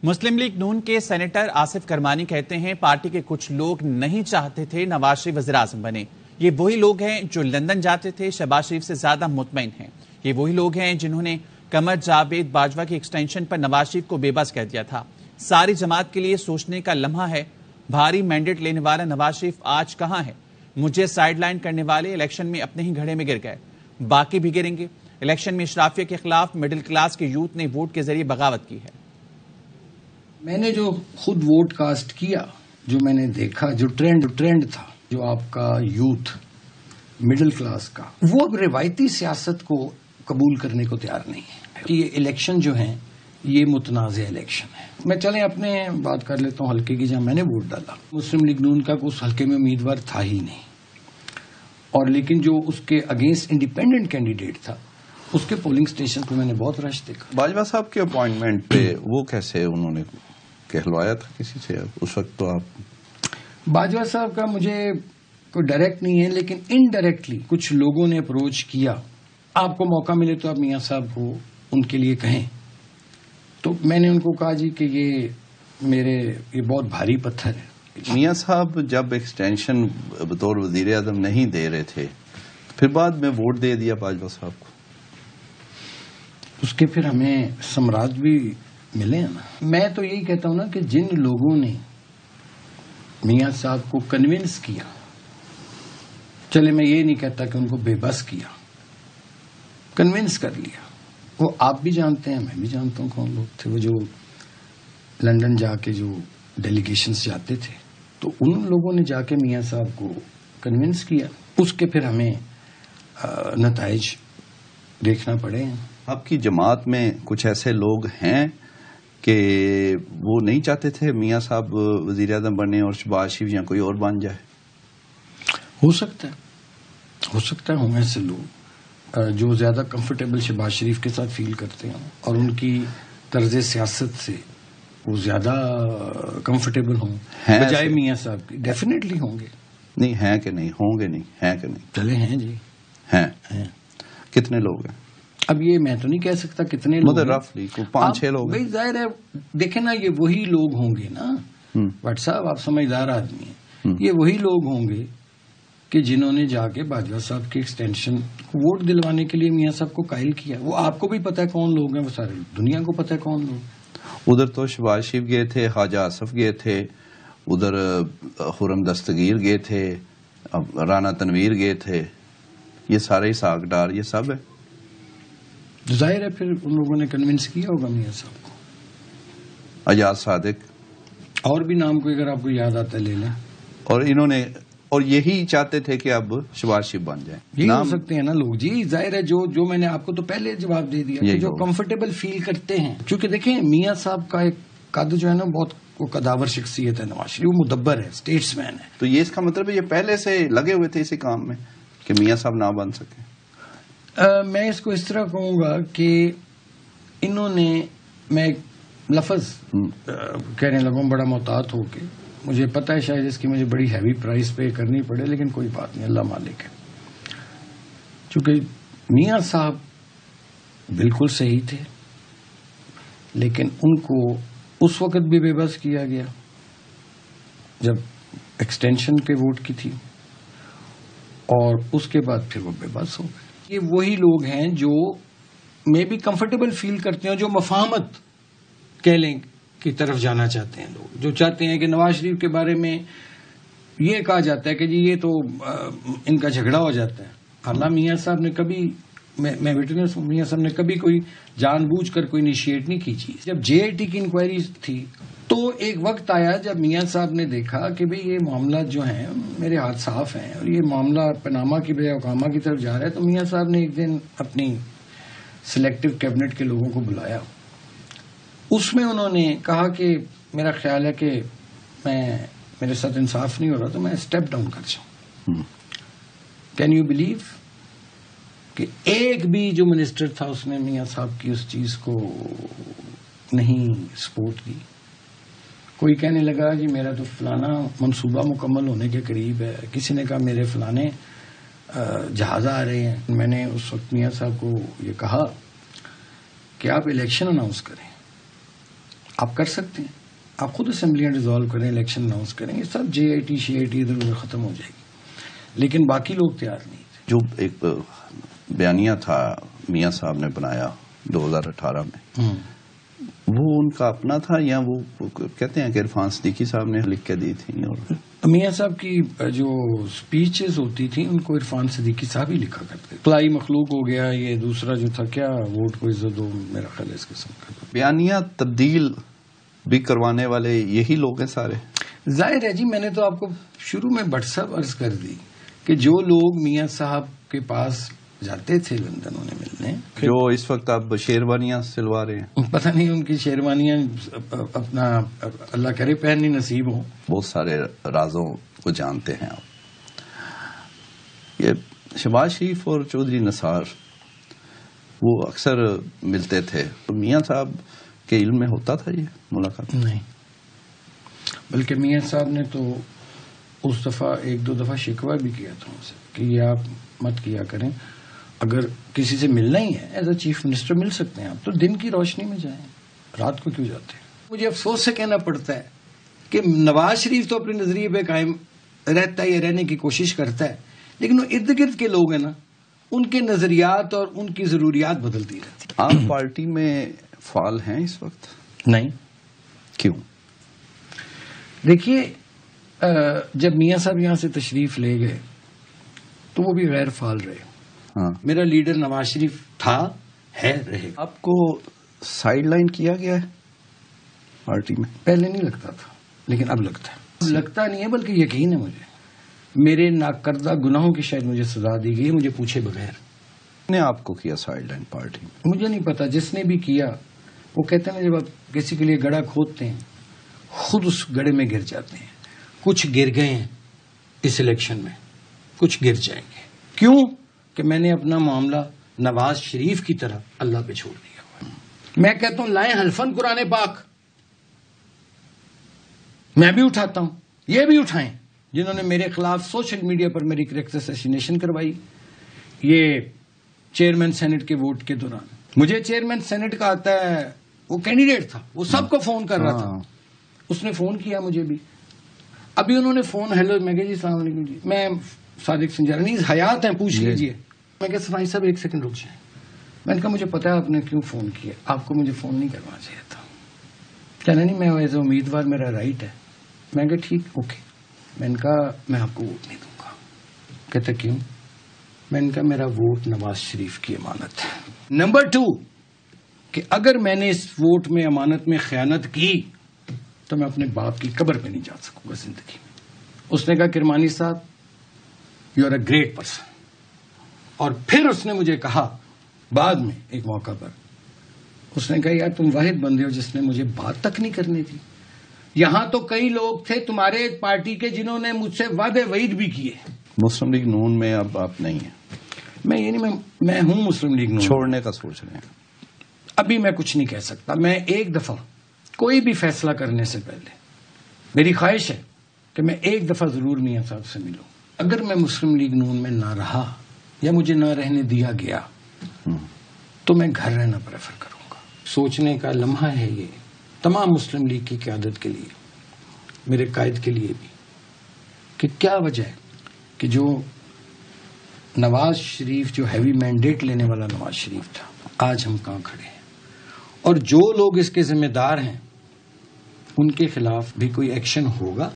مسلم league نون کے senator Asif Kirmani کہتے ہیں پارٹی کے کچھ لوگ نہیں چاہتے تھے نواز شریف وزیر اعظم بنے. یہ وہی لوگ ہیں جو لندن جاتے تھے شہباز شریف سے زیادہ مطمئن ہیں. یہ وہی لوگ ہیں جنہوں نے قمر جاوید باجوہ کی ایکسٹینشن پر نواز شریف کو بے بس کہہ دیا تھا. ساری جماعت کے لیے سوچنے کا لمحہ ہے. بھاری مینڈیٹ لینے والا نواز شریف آج کہاں ہے؟ مجھے سائیڈ لائن کرنے والے الیکشن میں اپنے ہی گھڑے میں گر گئے، باقی بھی گریں گے. الیکشن میں اشرافیہ کے خلاف مڈل کلاس کے یوتھ نے ووٹ کے ذریعے بغاوت کی ہے. میں نے جو خود ووٹ کاسٹ کیا، جو میں نے دیکھا، جو ٹرینڈ تھا، جو آپ کا یوتھ مڈل کلاس کا، وہ اب روایتی سیاست کو قبول کرنے کو تیار نہیں ہے. یہ الیکشن جو ہیں یہ متنازع الیکشن ہے. میں چلیں اپنے بات کر لیتا ہوں حلقے کی. جہاں میں نے ووٹ ڈالا مسلم لیگ نون کا اس حلقے میں امیدوار تھا ہی نہیں، اور لیکن جو اس کے اگینسٹ انڈیپینڈنٹ کینڈیڈیٹ تھا اس کے پولنگ اسٹیشن پہ میں نے بہت رش دیکھا. باجوہ صاحب کے اپوائنٹمنٹ پہ وہ کیسے انہوں نے کہلوایا تھا کسی سے؟ اس وقت تو آپ باجوہ صاحب کا مجھے کوئی ڈائریکٹ نہیں ہے، لیکن انڈائریکٹلی کچھ لوگوں نے اپروچ کیا. آپ کو موقع ملے تو آپ میاں صاحب کو ان کے لیے کہیں. تو میں نے ان کو کہا جی کہ یہ بہت بھاری پتھر ہے. میاں صاحب جب ایکسٹینشن بطور وزیر اعظم نہیں دے رہے تھے پھر بعد میں ووٹ دے دیا باجوہ صاحب کو، اس کے پھر ہمیں سمراج بھی ملے ہیں نا. میں تو یہی کہتا ہوں نا کہ جن لوگوں نے میاں صاحب کو کنونس کیا، چلے میں یہ نہیں کہتا کہ ان کو بے بس کیا، کنونس کر لیا. وہ آپ بھی جانتے ہیں، میں بھی جانتا ہوں کون لوگ تھے. وہ جو لندن جا کے جو ڈیلیگیشنز جاتے تھے، تو ان لوگوں نے جا کے میاں صاحب کو کنونس کیا. اس کے پھر ہمیں نتائج دیکھنا پڑے ہیں. آپ کی جماعت میں کچھ ایسے لوگ ہیں کہ وہ نہیں چاہتے تھے میاں صاحب وزیر اعظم بنے اور شہباز شریف یا کوئی اور بن جائے؟ ہو سکتا ہے ہوں ایسے لوگ جو زیادہ کمفرٹیبل شہباز شریف کے ساتھ فیل کرتے ہیں اور ان کی طرز سیاست سے وہ زیادہ کمفرٹیبل ہوں بجائے میاں صاحب کی. ڈیفینیٹلی ہوں گے. نہیں ہیں کہ نہیں ہوں گے؟ نہیں ہیں کہ نہیں؟ چلے ہیں جی، ہیں. کتنے لوگ ہیں؟ اب یہ میں تو نہیں کہہ سکتا کتنے لوگ، رفلی 5-6 لوگ. بھائی ظاہر ہے دیکھیں نا، یہ وہی لوگ ہوں گے نا. بٹ صاحب آپ سمجھدار آدمی ہیں. یہ وہی لوگ ہوں گے کہ جنہوں نے جا کے باجوہ صاحب کی ایکسٹینشن ووٹ دلوانے کے لیے میاں صاحب کو قائل کیا. وہ آپ کو بھی پتا ہے کون لوگ ہیں، وہ ساری دنیا کو پتا ہے کون لوگ. ادھر تو شہباز شریف گئے تھے، خواجہ آصف گئے تھے، ادھر خرم دستگیر گئے تھے، رانا تنویر گئے تھے. یہ سارے ساگ ڈار یہ سب ہے. ظاہر ہے پھر ان لوگوں نے کنونس کیا ہوگا میاں صاحب کو. اجاز صادق اور بھی نام کو اگر آپ کو یاد آتا ہے لے لیں. اور انہوں نے اور یہی چاہتے تھے کہ اب شہباز شریف بن جائیں. یہی ہو سکتے ہیں نا لوگ جی. ظاہر ہے جو میں نے آپ کو تو پہلے جواب دے دیا کہ جو کمفرٹیبل فیل کرتے ہیں. کیونکہ دیکھیں میاں صاحب کا ایک قد جو ہے نا بہت قداور شخصیت ہے. نواز شریف وہ مدبر ہے، اسٹیٹس مین ہے. تو یہ اس کا مطلب ہے یہ پہلے سے لگے ہوئے تھے اسی کام میں کہ میاں صاحب نہ بن سکے. میں اس کو اس طرح کہوں گا کہ انہوں نے، میں لفظ کہنے لگوں بڑا محتاط ہو کے، مجھے پتا ہے شاید اس کی مجھے بڑی ہیوی پرائز پے کرنی پڑے، لیکن کوئی بات نہیں، اللہ مالک ہے. چونکہ میاں صاحب بالکل صحیح تھے، لیکن ان کو اس وقت بھی بے بس کیا گیا جب ایکسٹینشن کے ووٹ کی تھی، اور اس کے بعد پھر وہ بے بس ہو گئے. یہ وہی لوگ ہیں جو میں بھی کمفرٹیبل فیل کرتے ہیں، جو مفاہمت کہہ لیں کی طرف جانا چاہتے ہیں. لوگ جو چاہتے ہیں کہ نواز شریف کے بارے میں یہ کہا جاتا ہے کہ جی یہ تو ان کا جھگڑا ہو جاتا ہے. حالانکہ میاں صاحب نے کبھی، میں وٹنس ہوں، میاں صاحب نے کبھی کوئی جان بوجھ کر کوئی انیشیٹ نہیں کی چیز. جب جے اے ٹی کی انکوائری تھی تو ایک وقت آیا جب میاں صاحب نے دیکھا کہ بھئی یہ معاملات جو ہیں میرے ہاتھ صاف ہیں اور یہ معاملہ پاناما کی بجائے اوکاما کی طرف جا رہا ہے. تو میاں صاحب نے ایک دن اپنی سلیکٹو کیبنٹ کے لوگوں کو بلایا. اس میں انہوں نے کہا کہ میرا خیال ہے کہ میرے ساتھ انصاف نہیں ہو رہا، تو میں اسٹیپ ڈاؤن کر جاؤں. کین یو بلیو کہ ایک بھی جو منسٹر تھا اس نے میاں صاحب کی اس چیز کو نہیں سپورٹ کی. کوئی کہنے لگا جی میرا تو فلانا منصوبہ مکمل ہونے کے قریب ہے، کسی نے کہا میرے فلانے جہاز آ رہے ہیں. میں نے اس وقت میاں صاحب کو یہ کہا کہ آپ الیکشن اناؤنس کریں. آپ کر سکتے ہیں، آپ خود اسمبلیاں ڈیزالو کریں، الیکشن اناؤنس کریں، یہ سب JIT شیئٹی ادھر ادھر ختم ہو جائے گی، لیکن باقی لوگ تیار نہیں تھے. جو ایک بیانیہ تھا میاں صاحب نے بنایا 2018 میں، وہ ان کا اپنا تھا یا وہ کہتے ہیں کہ عرفان صدیقی صاحب نے لکھ کے دی تھی؟ اور میاں صاحب کی جو سپیچز ہوتی تھیں ان کو عرفان صدیقی صاحب ہی لکھا کرتے. خلائی مخلوق ہو گیا، یہ دوسرا جو تھا کیا ووٹ کو عزت دو، میرا خیال ہے اس قسم کا بیانیہ تبدیل بھی کروانے والے یہی لوگ ہیں سارے. ظاہر ہے جی، میں نے تو آپ کو شروع میں بٹ صاحب عرض کر دی کہ جو لوگ میاں صاحب کے پاس جاتے تھے لندن انہیں ملنے، جو اس وقت آپ شیروانیاں سلوا رہے ہیں، پتہ نہیں ان کی شیروانیاں اپنا اللہ کرے پہننی نصیب ہوں. بہت سارے رازوں کو جانتے ہیں آپ. یہ شہباز شریف اور چودھری نثار وہ اکثر ملتے تھے، تو میاں صاحب کے علم میں ہوتا تھا یہ ملاقات؟ نہیں، بلکہ میاں صاحب نے تو اس دفعہ ایک دو دفعہ شکوہ بھی کیا تھا ان سے کہ یہ آپ مت کیا کریں، اگر کسی سے ملنا ہی ہے ایز اے چیف منسٹر مل سکتے ہیں آپ، تو دن کی روشنی میں جائیں، رات کو کیوں جاتے ہیں. مجھے افسوس سے کہنا پڑتا ہے کہ نواز شریف تو اپنے نظریے پہ قائم رہتا ہے یا رہنے کی کوشش کرتا ہے، لیکن وہ ارد گرد کے لوگ ہیں نا، ان کے نظریات اور ان کی ضروریات بدلتی رہتی. آپ پارٹی میں فعال ہیں اس وقت؟ نہیں. کیوں؟ دیکھیے، جب میاں صاحب یہاں سے تشریف لے گئے تو وہ بھی غیر فعال رہے. ہاں، میرا لیڈر نواز شریف تھا، ہے، رہے گا. آپ کو سائیڈ لائن کیا گیا ہے پارٹی میں؟ پہلے نہیں لگتا تھا لیکن اب لگتا ہے. لگتا نہیں ہے بلکہ یقین ہے مجھے، میرے ناکردہ گناہوں کی شاید مجھے سزا دی گئی، مجھے پوچھے بغیر. نے آپ کو کیا سائیڈ لائن پارٹی میں؟ مجھے نہیں پتا، جس نے بھی کیا وہ کہتے ہیں جب آپ کسی کے لیے گڑھا کھودتے ہیں خود اس گڑھے میں گر جاتے ہیں. کچھ گر گئے ہیں اس الیکشن میں، کچھ گر جائیں گے. کیوں کہ میں نے اپنا معاملہ نواز شریف کی طرح اللہ پہ چھوڑ دیا ہوا ہے. میں کہتا ہوں لائیں حلفن قرآن پاک، میں بھی اٹھاتا ہوں، یہ بھی اٹھائیں جنہوں نے میرے خلاف سوشل میڈیا پر میری کریکٹر اسیسینیشن کروائی. یہ چیئرمین سینٹ کے ووٹ کے دوران مجھے چیئرمین سینٹ کا آتا ہے، وہ کینڈیڈیٹ تھا، وہ سب کو فون کر رہا تھا. اس نے فون کیا مجھے بھی، ابھی انہوں نے فون، ہیلو، میں کہا جی السلام علیکم جی، میں صادق سنجرانی حیات ہیں، پوچھ لیجئے. میں کہا صفائی صاحب ایک سیکنڈ رک جائیں. میں نے کہا مجھے پتا ہے آپ نے کیوں فون کیا، آپ کو مجھے فون نہیں کرنا چاہیے تھا. کہنا نہیں، میں ایز اے امیدوار میرا رائٹ ہے. میں نے کہا ٹھیک، اوکے. میں نے کہا میں آپ کو ووٹ نہیں دوں گا. کہتا کیوں؟ میں نے کہا میرا ووٹ نواز شریف کی امانت ہے. نمبر 2 کہ اگر میں نے اس ووٹ میں امانت میں خیانت کی تو میں اپنے باپ کی قبر پہ نہیں جا سکوں گا زندگی میں. اس نے کہا Kirmani Sahab you are a great person. اور پھر اس نے مجھے کہا بعد میں ایک موقع پر، اس نے کہا یار تم واحد بندے ہو جس نے مجھے بات تک نہیں کرنی تھی. یہاں تو کئی لوگ تھے تمہارے پارٹی کے جنہوں نے مجھ سے وعدے وعید بھی کیے. مسلم لیگ نون میں اب آپ نہیں ہیں؟ میں یہ نہیں، میں ہوں مسلم لیگ نون، چھوڑنے کا سوچ رہے ہیں؟ ابھی میں کچھ نہیں کہہ سکتا. میں ایک دفعہ کوئی بھی فیصلہ کرنے سے پہلے میری خواہش ہے کہ میں ایک دفعہ ضرور میاں صاحب سے ملوں. اگر میں مسلم لیگ نون میں نہ رہا یا مجھے نہ رہنے دیا گیا تو میں گھر رہنا پریفر کروں گا. سوچنے کا لمحہ ہے یہ تمام مسلم لیگ کی قیادت کے لیے، میرے قائد کے لیے بھی، کہ کیا وجہ ہے کہ جو نواز شریف، جو ہیوی مینڈیٹ لینے والا نواز شریف تھا، آج ہم کہاں کھڑے ہیں. اور جو لوگ اس کے ذمہ دار ہیں ان کے خلاف بھی کوئی ایکشن ہوگا.